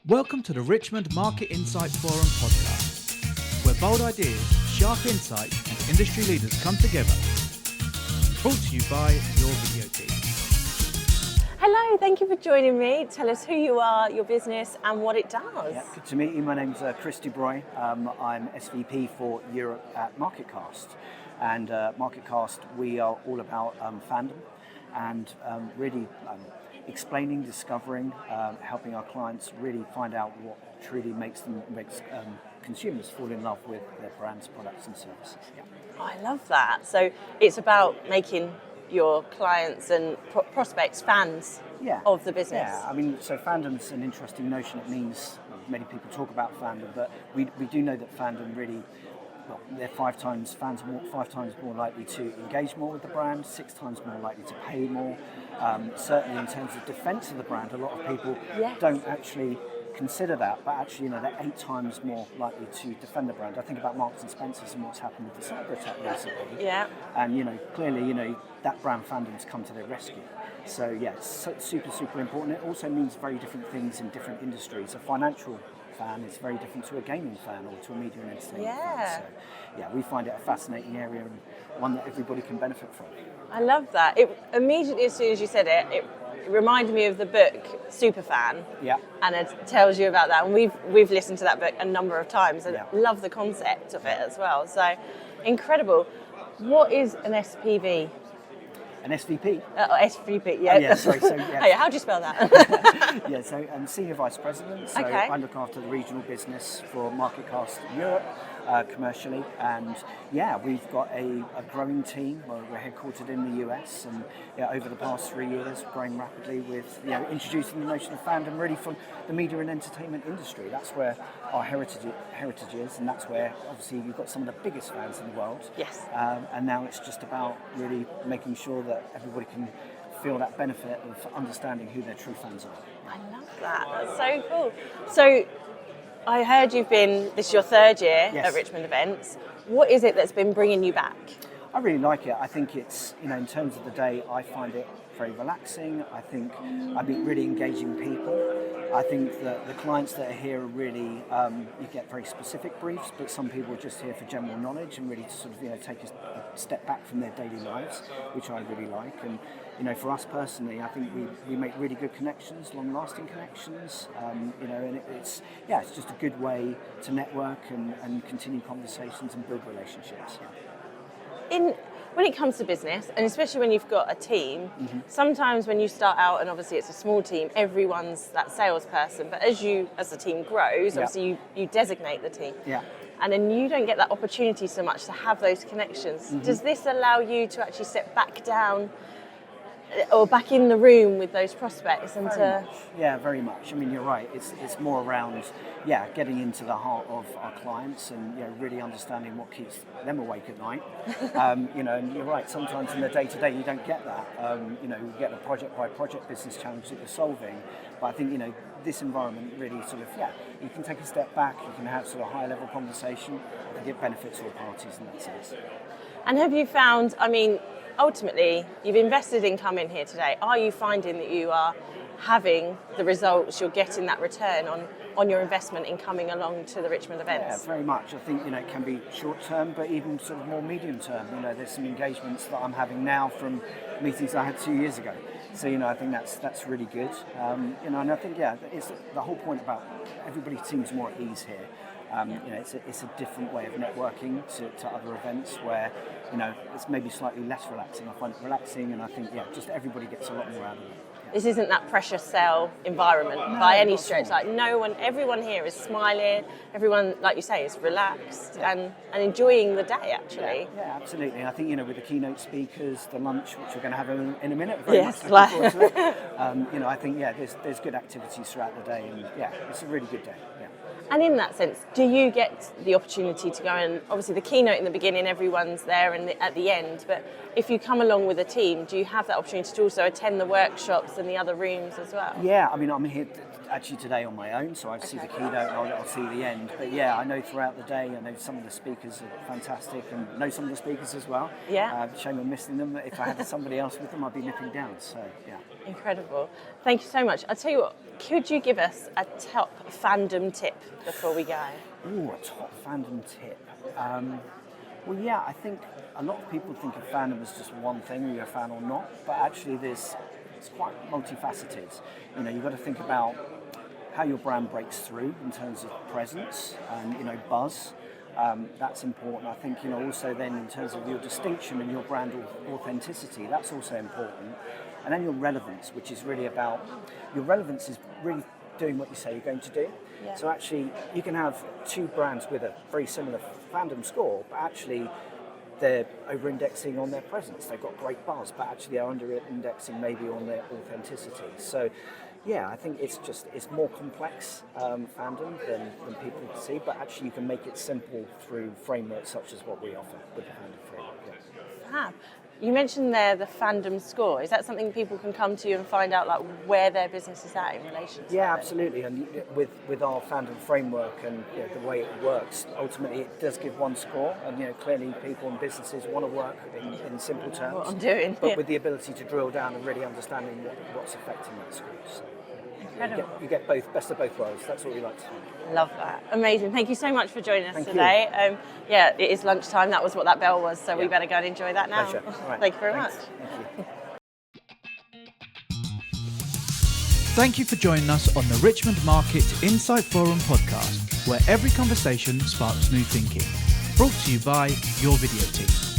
Welcome to the Richmond Market Insights Forum podcast, where bold ideas, sharp insight and industry leaders come together. Brought to you by your video team. Hello, thank you for joining me. Tell us who you are, your business and what it does. Yeah, good to meet you. My name's Christian Dubreuil. I'm SVP for Europe at MarketCast. And MarketCast, we are all about fandom and really explaining, discovering, helping our clients really find out what truly makes consumers fall in love with their brands, products and services. Yeah. Oh, I love that. So it's about making your clients and prospects fans of the business. Yeah, I mean, so fandom's an interesting notion. It means, many people talk about fandom, but we do know that fandom really, they're fans are 5 times more likely to engage more with the brand, 6 times more likely to pay more. Certainly in terms of defense of the brand, a lot of people don't actually consider that, but actually, they're 8 times more likely to defend the brand. I think about Marks and Spencer's and what's happened with the cyber attack recently. Yeah. And clearly, that brand fandom's come to their rescue. So yeah, it's super, super important. It also means very different things in different industries. A financial fan is very different to a gaming fan or to a media and entertainment fan. So yeah, we find it a fascinating area and one that everybody can benefit from. I love that. It immediately, as soon as you said it, it reminded me of the book Superfan. Yeah. And it tells you about that. And we've listened to that book a number of times and love the concept of it as well. So incredible. What is an SPV? An SVP? SVP, yeah. Oh, yeah, sorry. So, yeah. How do you spell that? Yeah, so I'm Senior Vice President. So I look after the regional business for MarketCast Europe commercially. And yeah, we've got a growing team. We're headquartered in the US. And over the past 3 years, growing rapidly with introducing the notion of fandom really from the media and entertainment industry. That's where our heritage is. And that's where, obviously, you've got some of the biggest fans in the world. Yes. And now it's just about really making sure that everybody can feel that benefit of understanding who their true fans are. I love that. That's so cool. So I heard this is your 3rd year at Richmond events. What is it that's been bringing you back? I really like it. I think it's, in terms of the day, I find it very relaxing. I think I meet really engaging people. I think that the clients that are here are really, you get very specific briefs, but some people are just here for general knowledge and really to sort of, take a step back from their daily lives, which I really like. And, for us personally, I think we make really good connections, long-lasting connections, and it's just a good way to network and continue conversations and build relationships. Yeah. When it comes to business, and especially when you've got a team, sometimes when you start out, and obviously it's a small team, everyone's that salesperson, but as the team grows, obviously you designate the team. Yeah. And then you don't get that opportunity so much to have those connections. Does this allow you to actually step back down or back in the room with those prospects? And very much. I mean, you're right. It's more around, getting into the heart of our clients and really understanding what keeps them awake at night. And you're right. Sometimes in the day-to-day you don't get that. You get a project-by-project business challenge that you're solving. But I think this environment really sort of you can take a step back. You can have sort of high-level conversation. I think it benefits all parties in that sense. And have you found? I mean, ultimately, you've invested in coming here today. Are you finding that you are having the results, you're getting that return on your investment in coming along to the Richmond events? Yeah, very much. I think, it can be short term, but even sort of more medium term. There's some engagements that I'm having now from meetings I had 2 years ago. So, I think that's really good. And I think, it's the whole point about everybody seems more at ease here. It's a different way of networking to other events where, it's maybe slightly less relaxing. I find it relaxing, and I think, just everybody gets a lot more out of it. This isn't that pressure sell environment by any stretch. Like everyone here is smiling. Everyone, like you say, is relaxed and enjoying the day. Actually. Yeah, absolutely. I think with the keynote speakers, the lunch, which we're going to have in a minute. Very much looking forward to it. I think there's good activities throughout the day, and it's a really good day. Yeah. And in that sense, do you get the opportunity to go and, obviously the keynote in the beginning, everyone's there and at the end, but if you come along with a team, do you have that opportunity to also attend the workshops in the other rooms as well? Yeah, I mean, I'm here actually today on my own, so I see the keynote and I'll see the end. But yeah, I know throughout the day, I know some of the speakers are fantastic and know some of the speakers as well. Yeah. Shame I'm missing them. If I had somebody else with them, I'd be nipping down. So yeah. Incredible. Thank you so much. I'll tell you what, could you give us a top fandom tip before we go? Ooh, a top fandom tip. Well, yeah, I think a lot of people think of fandom as just one thing, whether you're a fan or not, but actually it's quite multifaceted. You know, you've got to think about how your brand breaks through in terms of presence and, you know, buzz. That's important. I think, you know, also then in terms of your distinction and your brand authenticity, that's also important. And then your relevance, which is really about, your relevance is really doing what you say you're going to do. Yeah. So actually, you can have two brands with a very similar fandom score, but actually they're over-indexing on their presence. They've got great buzz, but actually they're under-indexing maybe on their authenticity. So yeah, I think it's more complex fandom than people see, but actually you can make it simple through frameworks such as what we offer with the fandom framework. Yeah. Fab. You mentioned there the Fandom Score. Is that something people can come to you and find out like where their business is at in relation to Yeah, that? absolutely. And with our fandom framework and, you know, the way it works, ultimately it does give one score. And, you know, clearly people and businesses want to work in simple terms. What I'm doing. But with the ability to drill down and really understanding what's affecting that score. So Incredible. you get both, best of both worlds. That's what we like to do. Love that. Amazing. Thank you so much for joining us today. Yeah, it is lunchtime. That was what that bell was. So we better go and enjoy that now. Pleasure. All right. Thank you very Thanks. much. Thank you. Thank you for joining us on the Richmond Market Insight Forum podcast, where every conversation sparks new thinking. Brought to you by your video team.